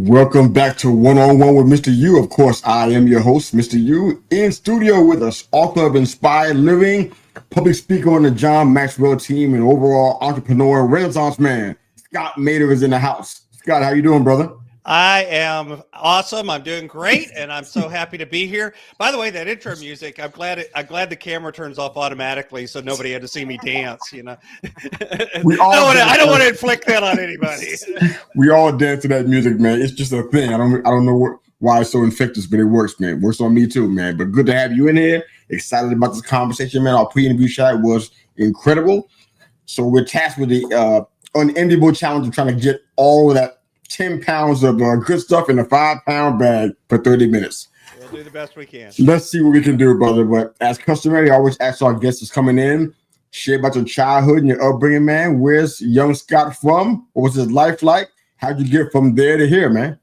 Welcome back to One-on-One with Mr. U. Of course, I am your host, Mr. U. In studio with us, author of Inspired Living, public speaker on the John Maxwell Team, and overall entrepreneur, Renaissance man. Scott Maderer is in the house. Scott, how you doing, brother? I am awesome. I'm doing great, and I'm so happy to be here. By the way, that intro music, I'm glad the camera turns off automatically, so nobody had to see me dance. You know, I don't want to inflict that on anybody. We all dance to that music, man. It's just a thing. I don't know why it's so infectious, but it works, man. It works on me too, man. But good to have you in here. Excited about this conversation, man. Our pre-interview shot was incredible. So we're tasked with the unenviable challenge of trying to get all of that 10 pounds of good stuff in a 5-pound bag for 30 minutes. We'll do the best we can. Let's see what we can do, brother. But as customary, I always ask our guests that's coming in, share about your childhood and your upbringing, man. Where's young Scott from? What was his life like? How'd you get from there to here, man?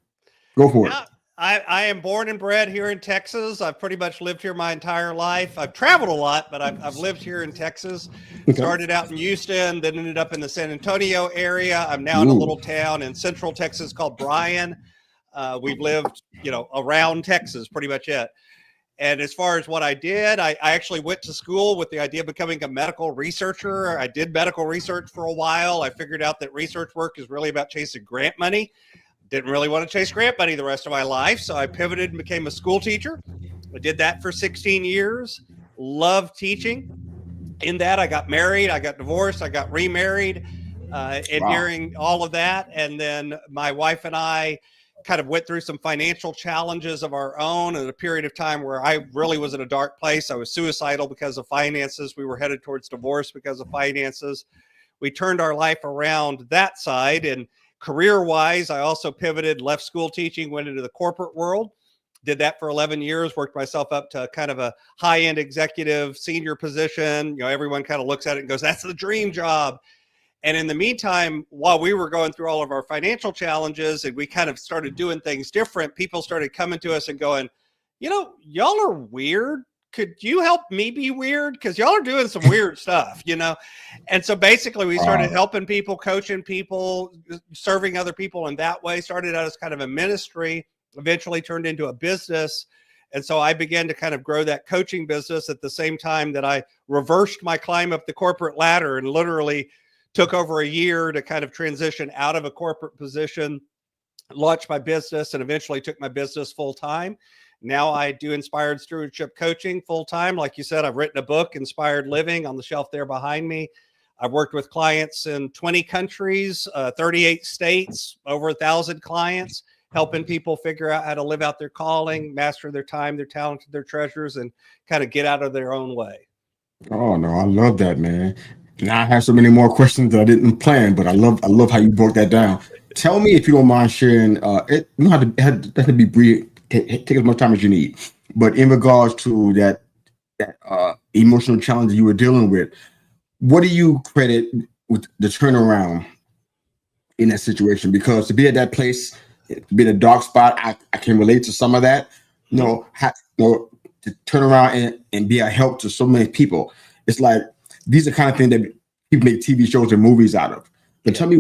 Go for it. I am born and bred here in Texas. I've pretty much lived here my entire life. I've traveled a lot, but I've lived here in Texas. Okay. Started out in Houston, then ended up in the San Antonio area. I'm now in a little town in central Texas called Bryan. We've lived, around Texas, pretty much it. And as far as what I did, I actually went to school with the idea of becoming a medical researcher. I did medical research for a while. I figured out that research work is really about chasing grant money. Didn't really want to chase grant money the rest of my life, so I pivoted and became a school teacher. I did that for 16 years. Loved teaching. In that, I got married, I got divorced, I got remarried, during all of that. And then my wife and I kind of went through some financial challenges of our own at a period of time where I really was in a dark place. I was suicidal because of finances. We were headed towards divorce because of finances. We turned our life around that side, and career-wise, I also pivoted, left school teaching, went into the corporate world, did that for 11 years, worked myself up to kind of a high-end executive senior position. Everyone kind of looks at it and goes, that's the dream job. And in the meantime, while we were going through all of our financial challenges and we kind of started doing things different, people started coming to us and going, y'all are weird. Could you help me be weird? Because y'all are doing some weird stuff, And so basically we started helping people, coaching people, serving other people in that way. Started out as kind of a ministry, eventually turned into a business. And so I began to kind of grow that coaching business at the same time that I reversed my climb up the corporate ladder and literally took over a year to kind of transition out of a corporate position, launched my business, and eventually took my business full time. Now I do Inspired Stewardship coaching full time. Like you said, I've written a book, Inspired Living, on the shelf there behind me. I've worked with clients in 20 countries, 38 states, over 1,000 clients, helping people figure out how to live out their calling, master their time, their talent, their treasures, and kind of get out of their own way. Oh, no, I love that, man. Now I have so many more questions that I didn't plan, but I love how you broke that down. Tell me, if you don't mind sharing, it had to be brief. Take as much time as you need. But in regards to that emotional challenge you were dealing with, what do you credit with the turnaround in that situation? Because to be at that place, to be in a dark spot, I can relate to some of that. To turn around and be a help to so many people. It's like these are the kind of things that people make TV shows and movies out of. But tell me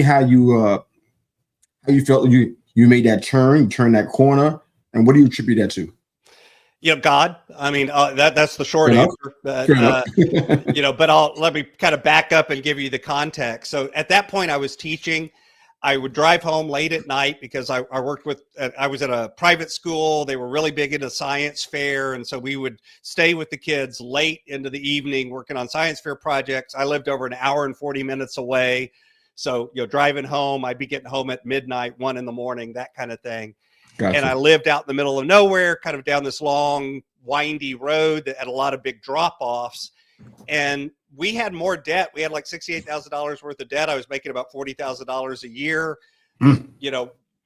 how you felt you made that turn that corner, and what do you attribute that to? God. I mean, that's the short answer. But, but let me kind of back up and give you the context. So at that point, I was teaching. I would drive home late at night because I was at a private school. They were really big into science fair. And so we would stay with the kids late into the evening working on science fair projects. I lived over an hour and 40 minutes away. So, driving home, I'd be getting home at midnight, 1 a.m, that kind of thing. Gotcha. And I lived out in the middle of nowhere, kind of down this long, windy road that had a lot of big drop-offs. And we had more debt. We had like $68,000 worth of debt. I was making about $40,000 a year.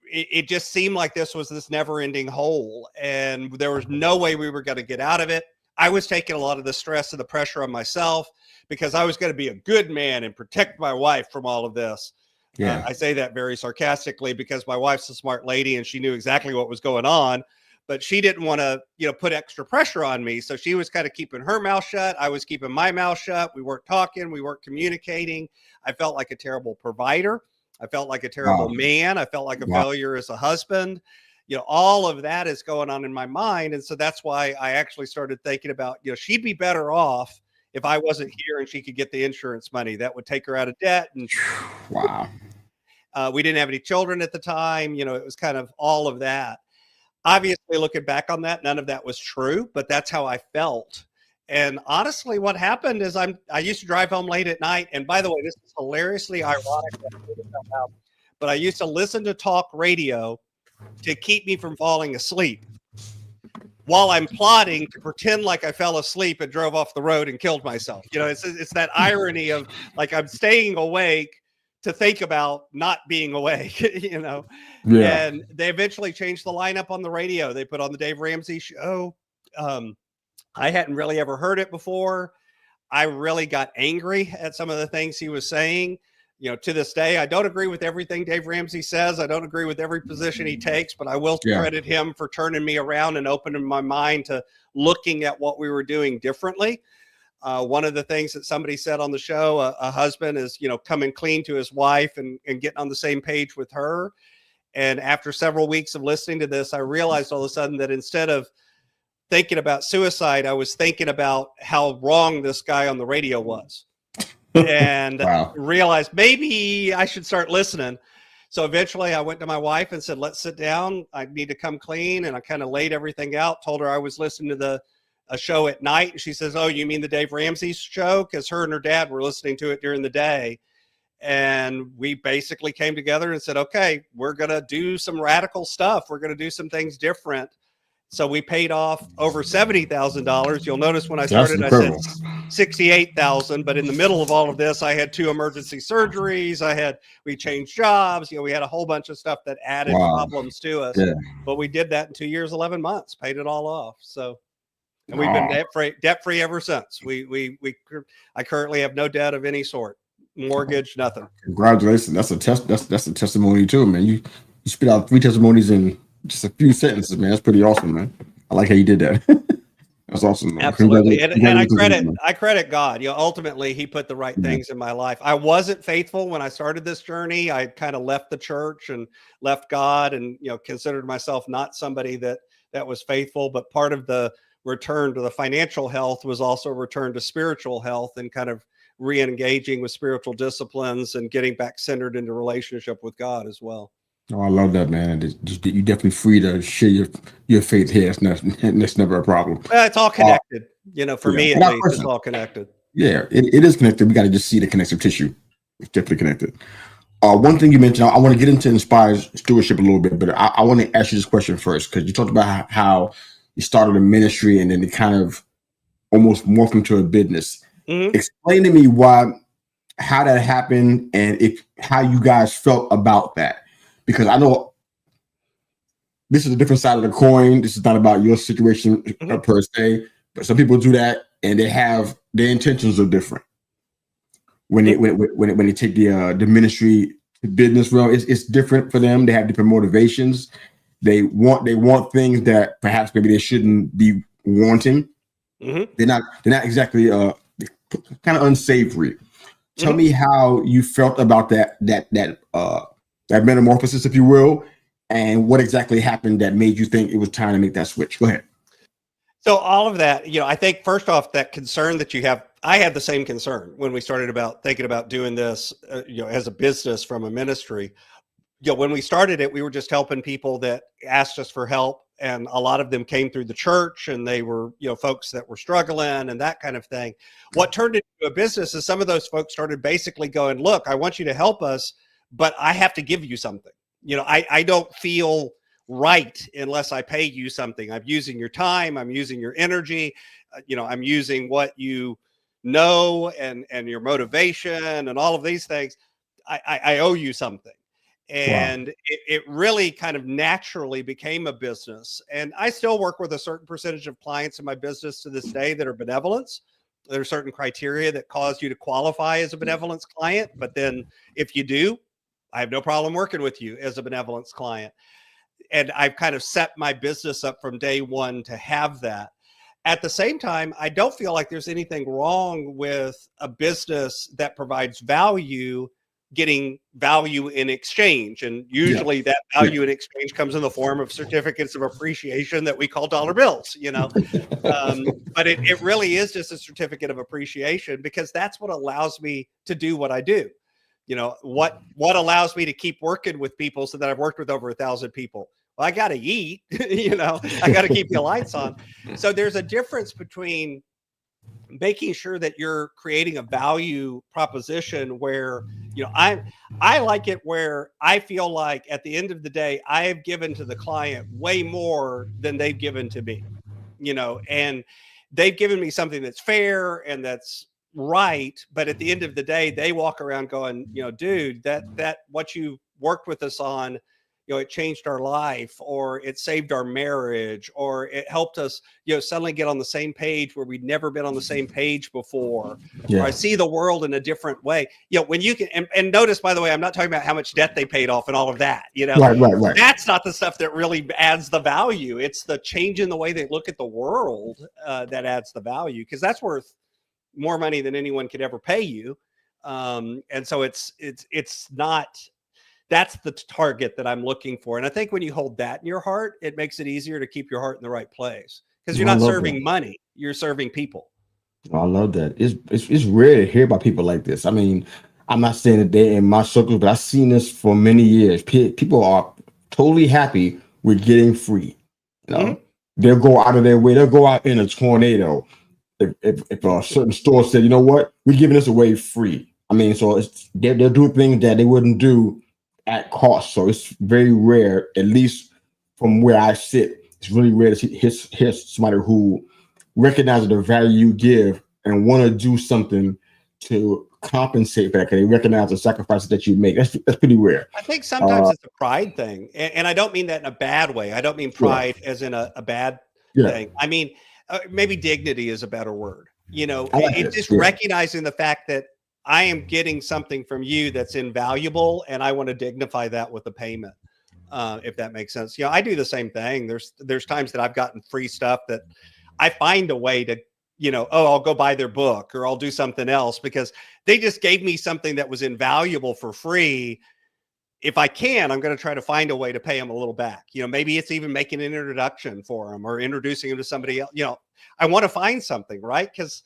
It just seemed like this was this never-ending hole. And there was no way we were going to get out of it. I was taking a lot of the stress and the pressure on myself because I was going to be a good man and protect my wife from all of this. Yeah. I say that very sarcastically because my wife's a smart lady and she knew exactly what was going on, but she didn't want to, put extra pressure on me. So she was kind of keeping her mouth shut. I was keeping my mouth shut. We weren't talking. We weren't communicating. I felt like a terrible provider. I felt like a terrible man. I felt like a Wow. failure as a husband. All of that is going on in my mind. And so that's why I actually started thinking about, she'd be better off if I wasn't here and she could get the insurance money that would take her out of debt. And Wow. we didn't have any children at the time. It was kind of all of that. Obviously, looking back on that, none of that was true, but that's how I felt. And honestly, what happened is I used to drive home late at night. And by the way, this is hilariously ironic, but I used to listen to talk radio to keep me from falling asleep while I'm plotting to pretend like I fell asleep and drove off the road and killed myself. It's that irony of like I'm staying awake to think about not being awake, Yeah. And they eventually changed the lineup on the radio. They put on the Dave Ramsey show. I hadn't really ever heard it before. I really got angry at some of the things he was saying. To this day, I don't agree with everything Dave Ramsey says. I don't agree with every position he takes, but I will credit him for turning me around and opening my mind to looking at what we were doing differently. One of the things that somebody said on the show, a husband is, coming clean to his wife and getting on the same page with her. And after several weeks of listening to this, I realized all of a sudden that instead of thinking about suicide, I was thinking about how wrong this guy on the radio was. And realized maybe I should start listening. So eventually I went to my wife and said, let's sit down. I need to come clean. And I kind of laid everything out, told her I was listening to a show at night. And she says, oh, you mean the Dave Ramsey show? Because her and her dad were listening to it during the day. And we basically came together and said, okay, we're going to do some radical stuff. We're going to do some things different. So we paid off over $70,000. You'll notice when I started, I said $68,000, but in the middle of all of this, I had 2 emergency surgeries. We changed jobs. We had a whole bunch of stuff that added problems to us, but we did that in 2 years, 11 months, paid it all off. So, and we've been debt free ever since. I currently have no debt of any sort, mortgage, nothing. Congratulations. That's a testimony too, man. You spit out 3 testimonies in just a few sentences, man. That's pretty awesome, man. I like how you did that. That's awesome, man. Absolutely. And I credit God. Ultimately he put the right things in my life. I wasn't faithful when I started this journey. I kind of left the church and left God and, considered myself not somebody that was faithful, but part of the return to the financial health was also a return to spiritual health and kind of re-engaging with spiritual disciplines and getting back centered into relationship with God as well. Oh, I love that, man. You definitely free to share your faith here. That's never a problem. Well, it's all connected. For me at least, it's all connected. Yeah, it is connected. We got to just see the connective tissue. It's definitely connected. One thing you mentioned, I want to get into Inspired Stewardship a little bit, but I want to ask you this question first, because you talked about how you started a ministry and then it kind of almost morphed into a business. Mm-hmm. Explain to me how that happened and how you guys felt about that. Because I know this is a different side of the coin. This is not about your situation per se, but some people do that and their intentions are different. When they take the ministry to business realm, it's different for them. They have different motivations. They want things that perhaps maybe they shouldn't be wanting. Mm-hmm. They're not exactly kind of unsavory. Tell me how you felt about that metamorphosis, if you will, and what exactly happened that made you think it was time to make that switch. Go ahead. So all of that, I think first off, that concern that you have, I had the same concern when we started thinking about doing this, as a business from a ministry. When we started it, we were just helping people that asked us for help. And a lot of them came through the church and they were, folks that were struggling and that kind of thing. What turned it into a business is some of those folks started basically going, look, I want you to help us, but I have to give you something. I don't feel right unless I pay you something. I'm using your time. I'm using your energy. I'm using what you know and your motivation and all of these things. I owe you something. And wow. it really kind of naturally became a business. And I still work with a certain percentage of clients in my business to this day that are benevolence. There are certain criteria that cause you to qualify as a benevolence client. But then if you do, I have no problem working with you as a benevolence client. And I've kind of set my business up from day one to have that. At the same time, I don't feel like there's anything wrong with a business that provides value getting value in exchange. And usually that value in exchange comes in the form of certificates of appreciation that we call dollar bills, but it really is just a certificate of appreciation, because that's what allows me to do what I do. What allows me to keep working with people, so that I've worked with over 1,000 people. Well, I got to eat, I got to keep the lights on. So there's a difference between making sure that you're creating a value proposition where, I like it where I feel like at the end of the day, I have given to the client way more than they've given to me, and they've given me something that's fair and that's right. But at the end of the day, they walk around going, dude, that what you worked with us on, it changed our life, or it saved our marriage, or it helped us, suddenly get on the same page where we'd never been on the same page before. Or I see the world in a different way. When you can, and notice, by the way, I'm not talking about how much debt they paid off and all of that, Right. That's not the stuff that really adds the value. It's the change in the way they look at the world that adds the value, because that's worth more money than anyone could ever pay you. And so it's not, that's the target that I'm looking for. And I think when you hold that in your heart, it makes it easier to keep your heart in the right place, because you're not serving money, you're serving people. I love that. It's rare to hear about people like this. I mean, I'm not saying that they're in my circles, but I've seen this for many years. People are totally happy with getting free. They'll go out of their way. They'll go out in a tornado. If a certain store said, what, we're giving this away free. I mean, so they'll do things that they wouldn't do at cost. So it's very rare, at least from where I sit, it's really rare to hear somebody who recognizes the value you give and want to do something to compensate for that, because they recognize the sacrifices that you make. That's pretty rare. I think sometimes it's a pride thing. And I don't mean that in a bad way. I don't mean pride as in a bad thing. I mean, maybe dignity is a better word. It's just recognizing the fact that I am getting something from you that's invaluable, and I want to dignify that with a payment, if that makes sense. I do the same thing. There's times that I've gotten free stuff that I find a way to, I'll go buy their book, or I'll do something else because they just gave me something that was invaluable for free. If I can, I'm going to try to find a way to pay them a little back. Maybe it's even making an introduction for them, or introducing them to somebody else. I want to find something, right? Because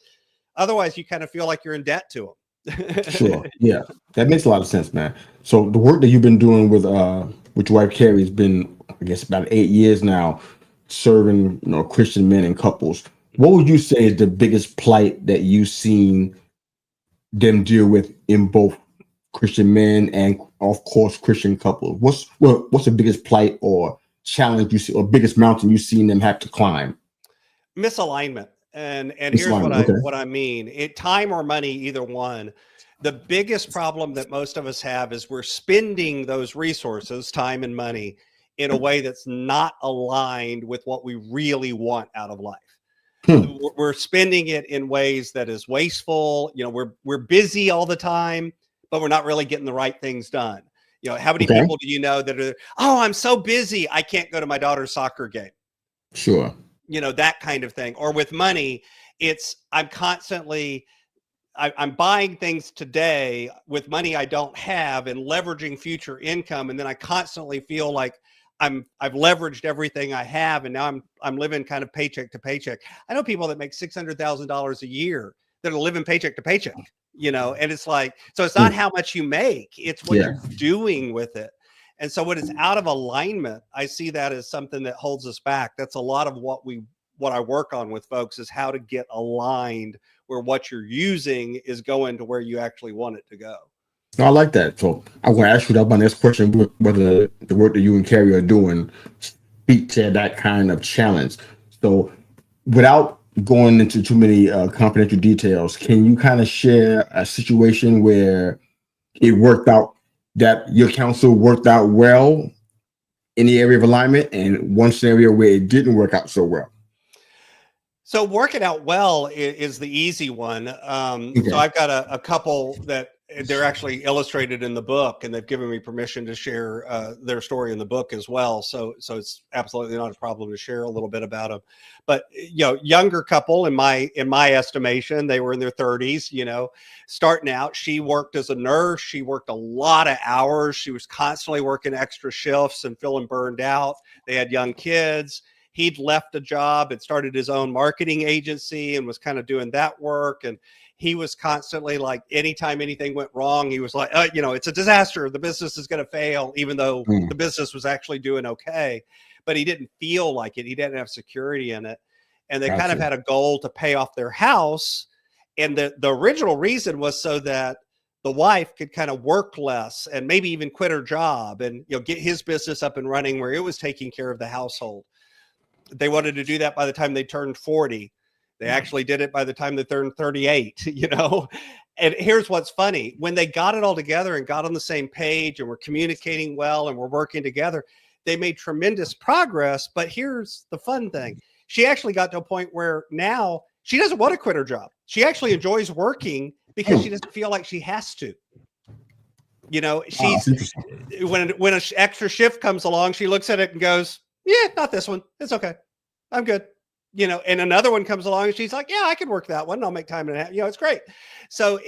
otherwise you kind of feel like you're in debt to them. Sure. Yeah, that makes a lot of sense, man. So the work that you've been doing with your wife Carrie has been, I guess, about 8 years now, serving Christian men and couples. What would you say is the biggest plight that you've seen them deal with in both Christian men and, of course, Christian couples? What's the biggest plight or challenge you see, or biggest mountain you've seen them have to climb? Misalignment. And here's what I mean. Time or money, either one. The biggest problem that most of us have is we're spending those resources, time and money, in a way that's not aligned with what we really want out of life. We're spending it in ways that is wasteful. We're busy all the time, but we're not really getting the right things done. How many people do you know that are, I'm so busy, I can't go to my daughter's soccer game? Sure. That kind of thing. Or with money, I'm constantly, I'm buying things today with money I don't have and leveraging future income. And then I constantly feel like I've leveraged everything I have. And now I'm living kind of paycheck to paycheck. I know people that make $600,000 a year that are living paycheck to paycheck, and it's like, so it's not how much you make, it's what you're doing with it. And so when it's out of alignment, I see that as something that holds us back. That's a lot of what I work on with folks, is how to get aligned where what you're using is going to where you actually want it to go. I like that. So I'm going to ask you that my next question, whether the work that you and Carrie are doing speak to that kind of challenge. So without going into too many confidential details, can you kind of share a situation where it worked out, that your counsel worked out well in the area of alignment, and one scenario where it didn't work out so well? So working out well is the easy one. So I've got a couple that they're actually illustrated in the book, and they've given me permission to share their story in the book as well. So it's absolutely not a problem to share a little bit about them. But younger couple in my estimation, they were in their 30s. Starting out, she worked as a nurse. She worked a lot of hours. She was constantly working extra shifts and feeling burned out. They had young kids. He'd left a job and started his own marketing agency and was kind of doing that work. And he was constantly like, anytime anything went wrong, he was like, it's a disaster. The business is going to fail, even though the business was actually doing okay. But he didn't feel like it. He didn't have security in it. And they kind of had a goal to pay off their house. And the original reason was so that the wife could kind of work less and maybe even quit her job and get his business up and running where it was taking care of the household. They wanted to do that by the time they turned 40. They actually did it by the time they turned 38, And here's what's funny. When they got it all together and got on the same page and were communicating well and were working together, they made tremendous progress. But here's the fun thing. She actually got to a point where now she doesn't want to quit her job. She actually enjoys working because she doesn't feel like she has to. She's when an extra shift comes along, she looks at it and goes, yeah, not this one. It's okay. I'm good. And another one comes along and she's like, yeah, I can work that one. I'll make time and a half. It's great. So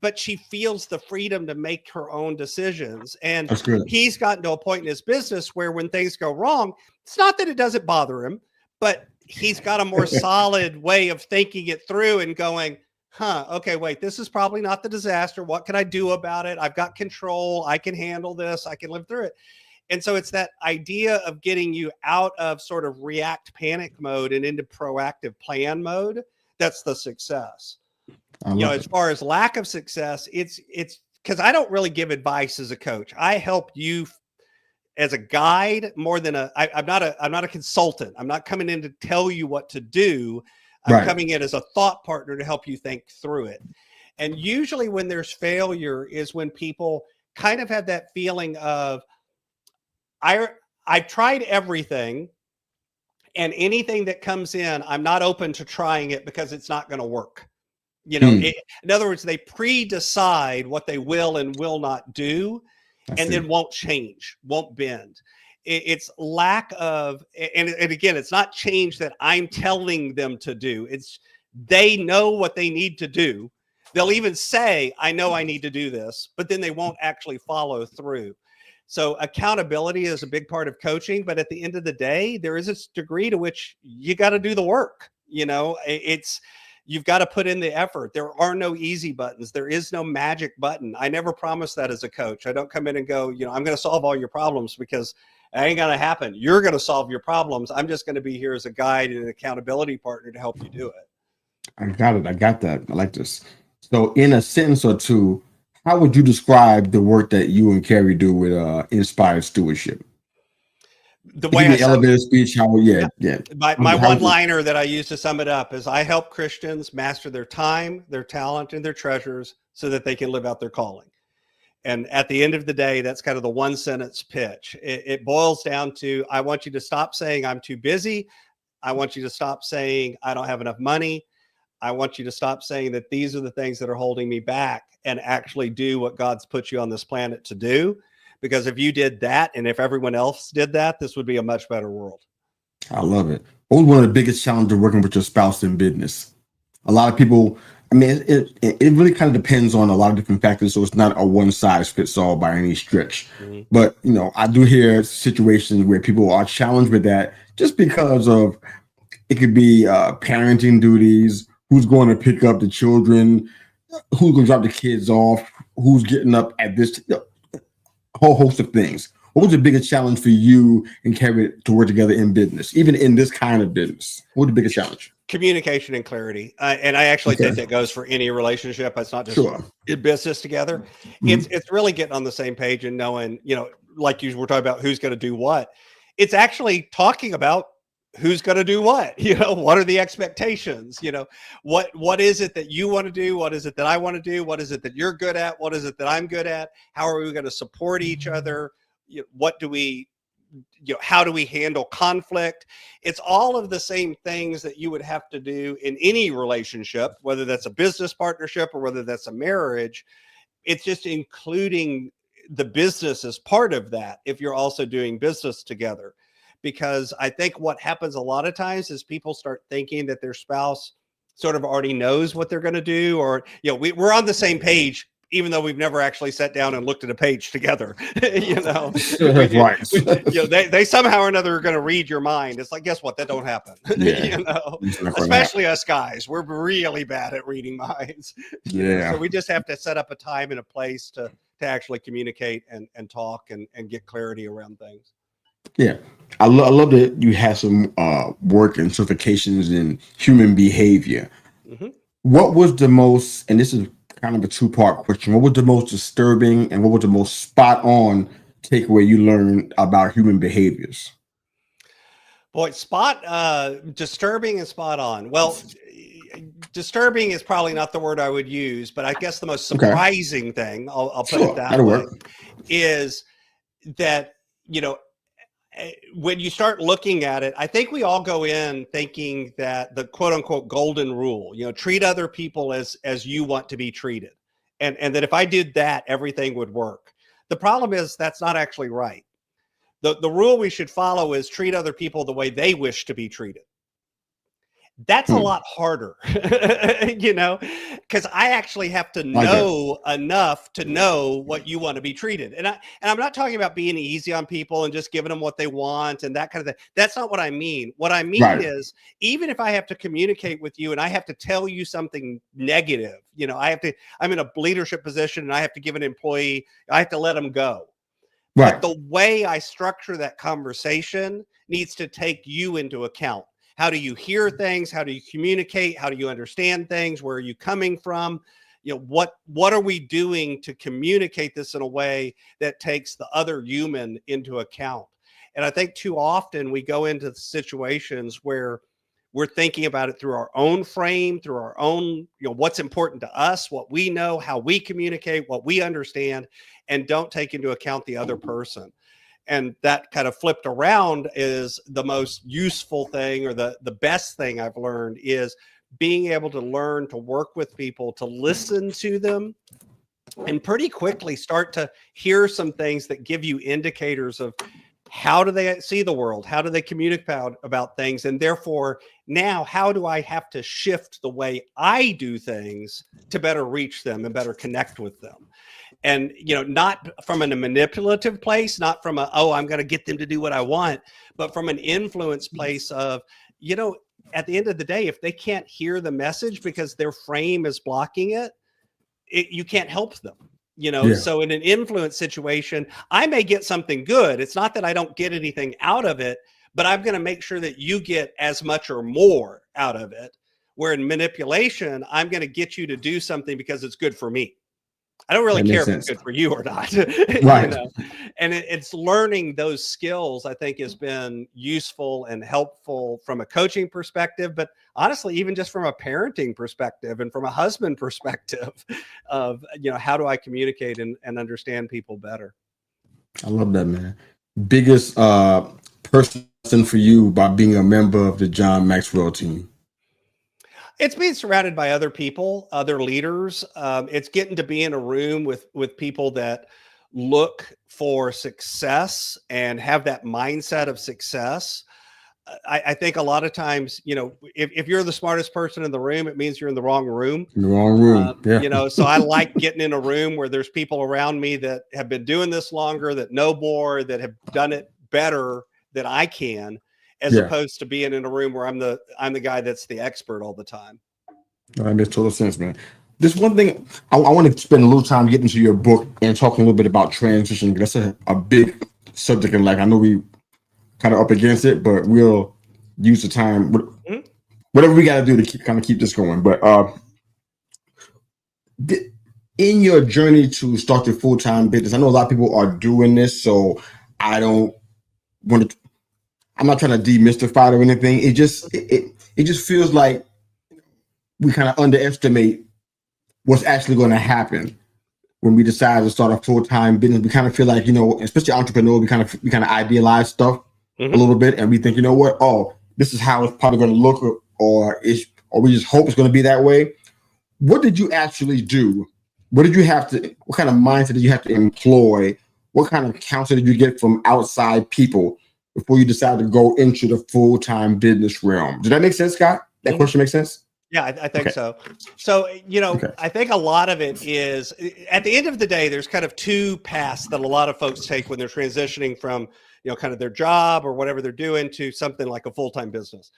but she feels the freedom to make her own decisions. And he's gotten to a point in his business where when things go wrong, it's not that it doesn't bother him, but he's got a more solid way of thinking it through and going, okay, wait, this is probably not the disaster. What can I do about it? I've got control. I can handle this. I can live through it. And so it's that idea of getting you out of sort of react panic mode and into proactive plan mode. That's the success. As far as lack of success, it's because I don't really give advice as a coach. I help you as a guide more than I'm not a consultant. I'm not coming in to tell you what to do. I'm coming in as a thought partner to help you think through it. And usually when there's failure is when people kind of have that feeling of, I've tried everything, and anything that comes in, I'm not open to trying it because it's not going to work. In other words, they pre-decide what they will and will not do, and then won't change, won't bend. It's lack of, and again, it's not change that I'm telling them to do. It's they know what they need to do. They'll even say, I know I need to do this, but then they won't actually follow through. So accountability is a big part of coaching, but at the end of the day, there is a degree to which you got to do the work. You've got to put in the effort. There are no easy buttons. There is no magic button. I never promise that as a coach. I don't come in and go, I'm going to solve all your problems, because it ain't going to happen. You're going to solve your problems. I'm just going to be here as a guide and an accountability partner to help you do it. I got it. I got that. I like this. So in a sentence or two, how would you describe the work that you and Carrie do with Inspired Stewardship? The way I elevator speech, My one-liner that I use to sum it up is, I help Christians master their time, their talent, and their treasures so that they can live out their calling. And at the end of the day, that's kind of the one sentence pitch. It boils down to, I want you to stop saying I'm too busy. I want you to stop saying I don't have enough money. I want you to stop saying that these are the things that are holding me back, and actually do what God's put you on this planet to do. Because if you did that, and if everyone else did that, this would be a much better world. I love it. What was one of the biggest challenges working with your spouse in business? A lot of people, it really kind of depends on a lot of different factors. So it's not a one size fits all by any stretch. Mm-hmm. But, I do hear situations where people are challenged with that just because of, it could be parenting duties, who's going to pick up the children, who's going to drop the kids off, who's getting up at this, a whole host of things. What was the biggest challenge for you and Carrie to work together in business, even in this kind of business? What was the biggest challenge? Communication and clarity. And I actually think that goes for any relationship. It's not just in business together. Mm-hmm. It's really getting on the same page and knowing, like you were talking about who's going to do what. It's actually talking about who's going to do what, what are the expectations, what is it that you want to do? What is it that I want to do? What is it that you're good at? What is it that I'm good at? How are we going to support each other? What do we, how do we handle conflict? It's all of the same things that you would have to do in any relationship, whether that's a business partnership or whether that's a marriage. It's just including the business as part of that if you're also doing business together. Because I think what happens a lot of times is people start thinking that their spouse sort of already knows what they're going to do, or, you know, we're on the same page, even though we've never actually sat down and looked at a page together. You know, Right. You know, they somehow or another are going to read your mind. It's like, guess what? That don't happen. Yeah. You know, especially us guys, we're really bad at reading minds. Yeah. So we just have to set up a time and a place to actually communicate and talk and get clarity around things. Yeah. I love that you have some work and certifications in human behavior. Mm-hmm. What was the most, and this is kind of a two-part question, what was the most disturbing and what was the most spot on takeaway you learned about human behaviors? Boy, disturbing and spot on. Well, disturbing is probably not the word I would use, but I guess the most surprising thing, I'll put it that way, is that, you know, when you start looking at it, I think we all go in thinking that the quote unquote golden rule, you know, treat other people as you want to be treated. And that if I did that, everything would work. The problem is that's not actually right. The rule we should follow is treat other people the way they wish to be treated. That's a lot harder, you know, because I actually have to know enough to know what you want to be treated. And I'm not talking about being easy on people and just giving them what they want and that kind of thing. That's not what I mean. What I mean is, even if I have to communicate with you and I have to tell you something negative, you know, I'm in a leadership position and I have to give an employee, I have to let them go. But the way I structure that conversation needs to take you into account. How do you hear things? How do you communicate? How do you understand things? Where are you coming from? You know, what are we doing to communicate this in a way that takes the other human into account? And I think too often we go into situations where we're thinking about it through our own frame, through our own, you know, what's important to us, what we know, how we communicate, what we understand, and don't take into account the other person. And that kind of flipped around is the most useful thing, or the best thing I've learned, is being able to learn to work with people, to listen to them, and pretty quickly start to hear some things that give you indicators of how do they see the world? How do they communicate about things? And therefore, now how do I have to shift the way I do things to better reach them and better connect with them? And, you know, not from a manipulative place, not from I'm going to get them to do what I want, but from an influence place of, you know, at the end of the day, if they can't hear the message because their frame is blocking it, you can't help them, you know? So in an influence situation, I may get something good. It's not that I don't get anything out of it, but I'm going to make sure that you get as much or more out of it. Where in manipulation, I'm going to get you to do something because it's good for me. I don't really care if it's good for you or not. You know? And it's learning those skills, I think, has been useful and helpful from a coaching perspective, but honestly, even just from a parenting perspective and from a husband perspective of, you know, how do I communicate and understand people better? I love that, man. Biggest person for you by being a member of the John Maxwell team? It's being surrounded by other people, other leaders. It's getting to be in a room with people that look for success and have that mindset of success. I think a lot of times, you know, if you're the smartest person in the room, it means you're in the wrong room. In the wrong room. You know, so I like getting in a room where there's people around me that have been doing this longer, that know more, that have done it better than I can, as opposed to being in a room where I'm the guy that's the expert all the time. That makes total sense, man. This one thing I want to spend a little time getting into your book and talking a little bit about transition. That's a big subject in life. I know we kind of up against it, but we'll use the time, whatever we got to do to keep this going. But in your journey to start your full-time business, I know a lot of people are doing this, so I don't want to. I'm not trying to demystify it or anything. It just feels like we kind of underestimate what's actually going to happen when we decide to start a full-time business. We kind of feel like, you know, especially entrepreneurs, we kind of idealize stuff a little bit, and we think, you know what, this is how it's probably going to look, or we just hope it's going to be that way. What did you actually do what did you have to, what kind of mindset did you have to employ? What kind of counsel did you get from outside people before you decided to go into the full-time business realm? Did that make sense, Scott? That question makes sense? Yeah, I think Okay. so. So, Okay. I think a lot of it is, at the end of the day, there's kind of two paths that a lot of folks take when they're transitioning from, kind of their job or whatever they're doing to something like a full-time business.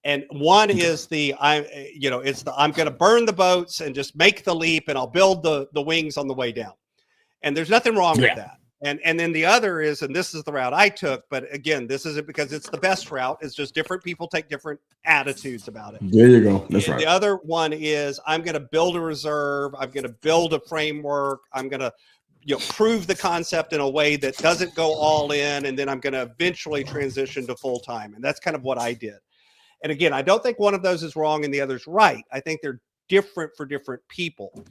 And one is I'm going to burn the boats and just make the leap, and I'll build the wings on the way down. And there's nothing wrong with that. And then the other is, and this is the route I took, but again, this isn't because it's the best route. It's just different people take different attitudes about it. There you go. That's right. The other one is I'm going to build a reserve. I'm going to build a framework. I'm going to prove the concept in a way that doesn't go all in. And then I'm going to eventually transition to full time. And that's kind of what I did. And again, I don't think one of those is wrong and the other's right. I think they're different for different people.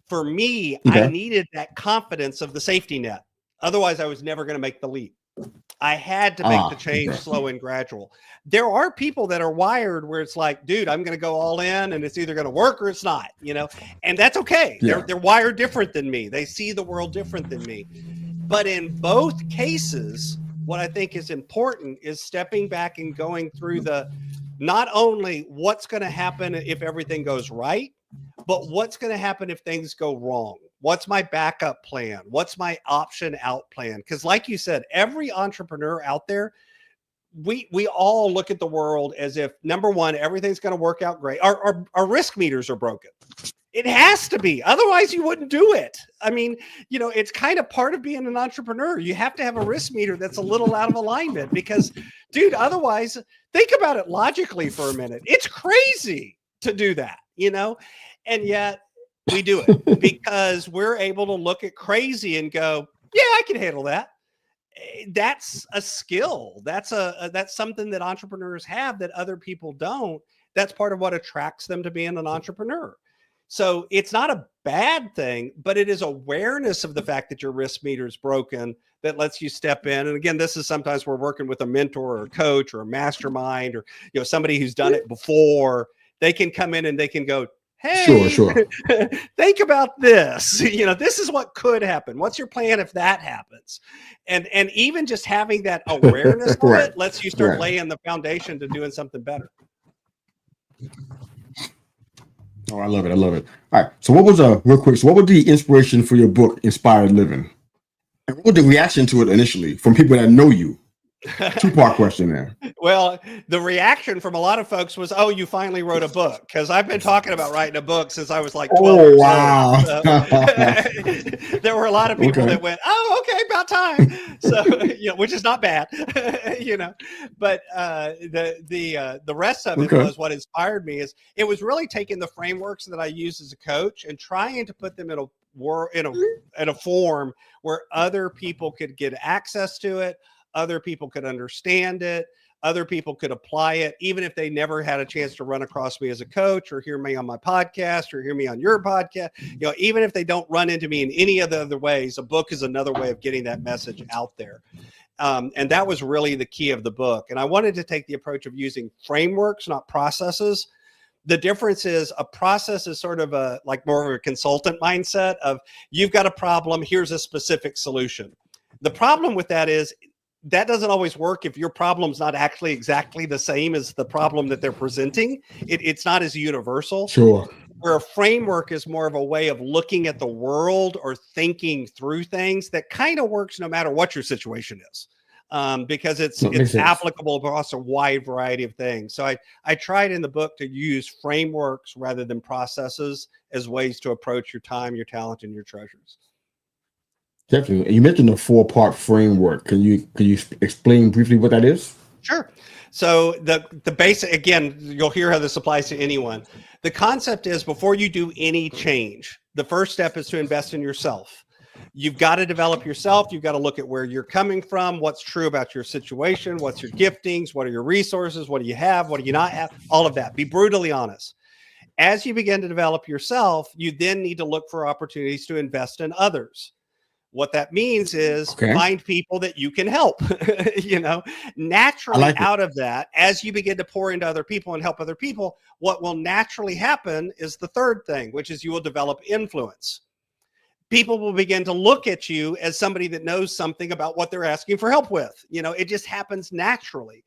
For me, I needed that confidence of the safety net. Otherwise, I was never going to make the leap. I had to make the change slow and gradual. There are people that are wired where it's like, dude, I'm going to go all in and it's either going to work or it's not, and that's okay. Yeah. They're wired different than me. They see the world different than me. But in both cases, what I think is important is stepping back and going through not only what's going to happen if everything goes right, but what's going to happen if things go wrong. What's my backup plan? What's my option out plan? Because like you said, every entrepreneur out there, we all look at the world as if, number one, everything's going to work out great. Our risk meters are broken. It has to be. Otherwise, you wouldn't do it. I mean, it's kind of part of being an entrepreneur. You have to have a risk meter that's a little out of alignment because, dude, otherwise, think about it logically for a minute. It's crazy to do that, and yet we do it because we're able to look at crazy and go, yeah, I can handle that. That's a skill. That's something that entrepreneurs have that other people don't. That's part of what attracts them to being an entrepreneur. So it's not a bad thing, but it is awareness of the fact that your risk meter is broken that lets you step in. And again, this is sometimes we're working with a mentor or a coach or a mastermind or, somebody who's done it before. They can come in and they can go, hey, sure. Think about this. This is what could happen. What's your plan if that happens? And even just having that awareness of it lets you start laying the foundation to doing something better. Oh, I love it. All right. So what was real quick? So what was the inspiration for your book, Inspired Living? And what was the reaction to it initially from people that know you? Two-part question there. Well, the reaction from a lot of folks was, oh, you finally wrote a book. Because I've been talking about writing a book since I was like 12 years old. So, there were a lot of people that went, oh, okay, about time. So, which is not bad, But the rest of it was what inspired me is it was really taking the frameworks that I use as a coach and trying to put them in a form where other people could get access to it. Other people could understand it. Other people could apply it, even if they never had a chance to run across me as a coach or hear me on my podcast or hear me on your podcast. Even if they don't run into me in any of the other ways, a book is another way of getting that message out there. And that was really the key of the book. And I wanted to take the approach of using frameworks, not processes. The difference is a process is sort of more of a consultant mindset of you've got a problem. Here's a specific solution. The problem with that is that doesn't always work if your problem's not actually exactly the same as the problem that they're presenting. It's not as universal. Sure. Where a framework is more of a way of looking at the world or thinking through things that kind of works no matter what your situation is, because it's applicable across a wide variety of things. So I tried in the book to use frameworks rather than processes as ways to approach your time, your talent, and your treasures. Definitely. You mentioned the 4-part framework. Can you explain briefly what that is? Sure. So the basic, again, you'll hear how this applies to anyone. The concept is before you do any change, the first step is to invest in yourself. You've got to develop yourself. You've got to look at where you're coming from, what's true about your situation, what's your giftings, what are your resources, what do you have, what do you not have, all of that. Be brutally honest. As you begin to develop yourself, you then need to look for opportunities to invest in others. What that means is find people that you can help, naturally out of that, as you begin to pour into other people and help other people, what will naturally happen is the third thing, which is you will develop influence. people will begin to look at you as somebody that knows something about what they're asking for help with. It just happens naturally.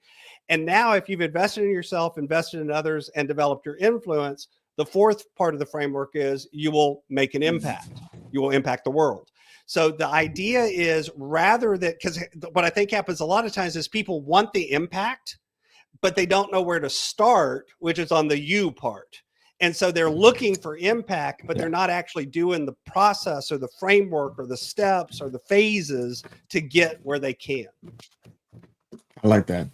And now if you've invested in yourself, invested in others, and developed your influence, the fourth part of the framework is you will make an impact. You will impact the world. So the idea is rather that, because what I think happens a lot of times is people want the impact, but they don't know where to start, which is on the you part. And so they're looking for impact, but they're not actually doing the process or the framework or the steps or the phases to get where they can. I like that.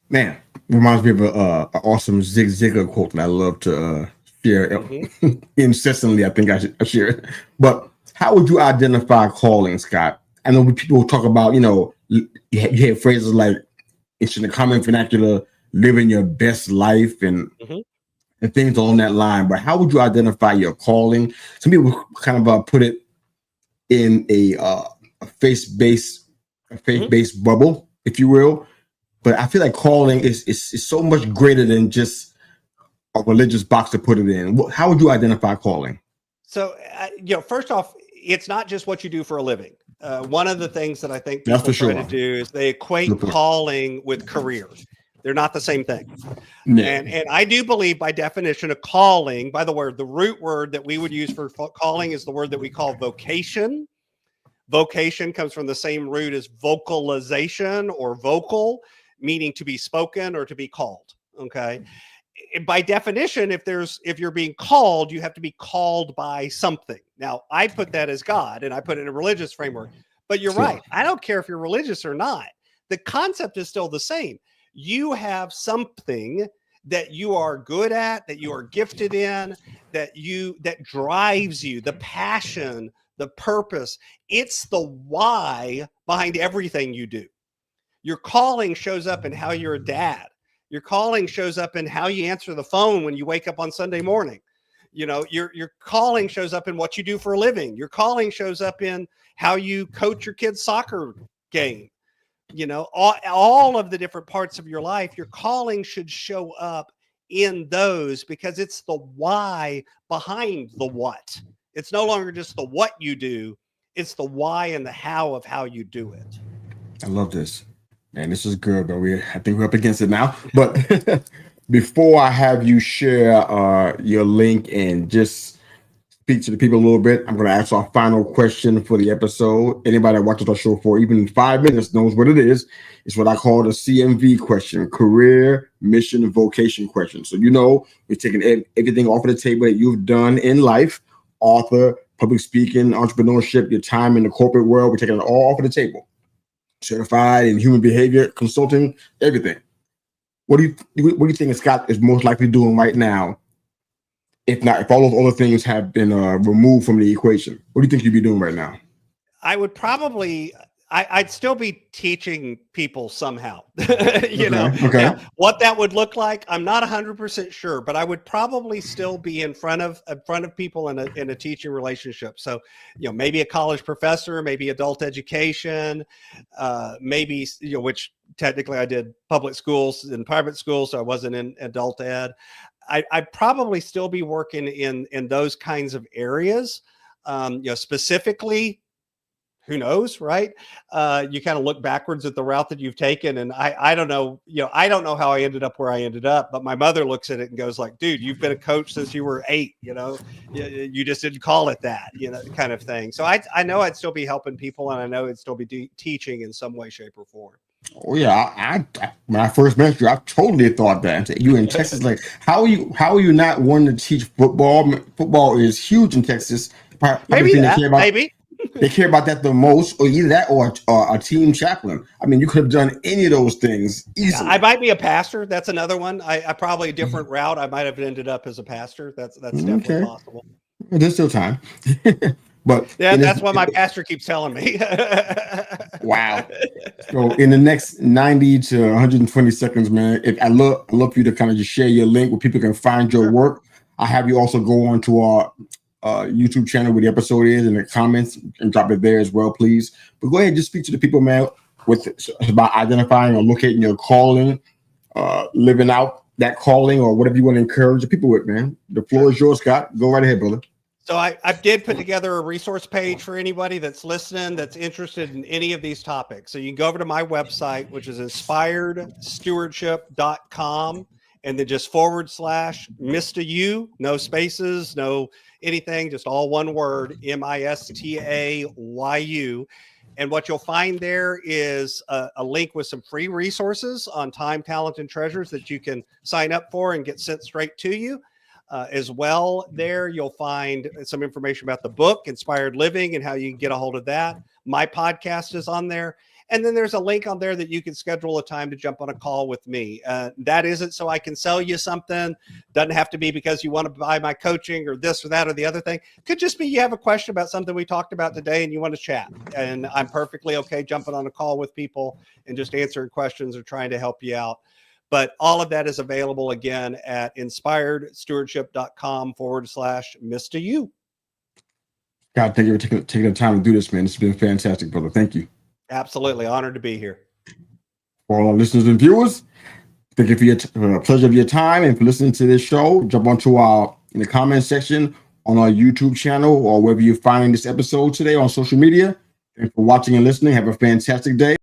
Man, reminds me of an awesome Zig Ziglar quote that I love to share incessantly. I think I should share it. But how would you identify calling, Scott? I know people talk about, you hear phrases like, it's in the common vernacular, living your best life and things along that line. But how would you identify your calling? Some people kind of put it in a faith-based bubble, if you will. But I feel like calling is so much greater than just a religious box to put it in. How would you identify calling? So, first off, it's not just what you do for a living. One of the things that I think people try to do is they equate calling with career. They're not the same thing. Yeah. And I do believe by definition of calling, by the word, the root word that we would use for calling is the word that we call vocation. Vocation comes from the same root as vocalization or vocal, meaning to be spoken or to be called. Okay. By definition, if you're being called, you have to be called by something. Now, I put that as God, and I put it in a religious framework. But you're right. I don't care if you're religious or not. The concept is still the same. You have something that you are good at, that you are gifted in, that drives you, the passion, the purpose. It's the why behind everything you do. Your calling shows up in how you're a dad. Your calling shows up in how you answer the phone when you wake up on Sunday morning. Your calling shows up in what you do for a living. Your calling shows up in how you coach your kid's soccer game. All of the different parts of your life, your calling should show up in those because it's the why behind the what. It's no longer just the what you do. It's the why and the how of how you do it. I love this. Man, this is good, but I think we're up against it now. But before I have you share your link and just speak to the people a little bit, I'm going to ask our final question for the episode. Anybody that watches our show for even 5 minutes knows what it is. It's what I call the CMV question, career, mission, and vocation question. So, we're taking everything off of the table that you've done in life, author, public speaking, entrepreneurship, your time in the corporate world. We're taking it all off of the table. Certified in human behavior, consulting, everything. What do you think Scott is most likely doing right now? If all those other things have been removed from the equation, what do you think you'd be doing right now? I would probably, I'd still be teaching people somehow. Okay. Now, what that would look like, I'm not 100% sure, but I would probably still be in front of people in a teaching relationship. So, maybe a college professor, maybe adult education, maybe which technically I did public schools and private schools, so I wasn't in adult ed. I'd probably still be working in those kinds of areas. Specifically, who knows, right? You kind of look backwards at the route that you've taken. And I don't know, I don't know how I ended up where I ended up, but my mother looks at it and goes like, dude, you've been a coach since you were 8, you just didn't call it that, kind of thing. So I know I'd still be helping people, and I know I'd still be teaching in some way, shape, or form. Oh yeah, I when I first met you, I totally thought that. You in Texas, like how are you not wanting to teach football? Football is huge in Texas. Maybe maybe. They care about that the most, or either that or a team chaplain. I mean, you could have done any of those things easily. I might be a pastor. That's another one. I probably a different route. I might have ended up as a pastor. That's definitely possible. There's still time. But yeah, that's what my pastor keeps telling me. Wow. So in the next 90 to 120 seconds, man, I'd love for you to kind of just share your link where people can find your work. I have you also go on to our YouTube channel where the episode is in the comments and drop it there as well, please. But go ahead and just speak to the people, man, about identifying or locating your calling, living out that calling, or whatever you want to encourage the people with, man. The floor is yours, Scott. Go right ahead, brother. So I did put together a resource page for anybody that's listening, that's interested in any of these topics. So you can go over to my website, which is inspiredstewardship.com, and then just / Mr. U, no spaces, no anything, just all one word, MISTAYU. And what you'll find there is a link with some free resources on time, talent, and treasures that you can sign up for and get sent straight to you. As well, there you'll find some information about the book, Inspired Living, and how you can get a hold of that. My podcast is on there. And then there's a link on there that you can schedule a time to jump on a call with me. That isn't so I can sell you something. Doesn't have to be because you want to buy my coaching or this or that or the other thing. Could just be you have a question about something we talked about today and you want to chat. And I'm perfectly okay jumping on a call with people and just answering questions or trying to help you out. But all of that is available again at inspiredstewardship.com / Mr. U. God, thank you for taking the time to do this, man. It's been fantastic, brother. Thank you. Absolutely. Honored to be here. For all our listeners and viewers, thank you for your pleasure of your time and for listening to this show. Jump onto in the comment section on our YouTube channel or wherever you're finding this episode today on social media. And for watching and listening, have a fantastic day.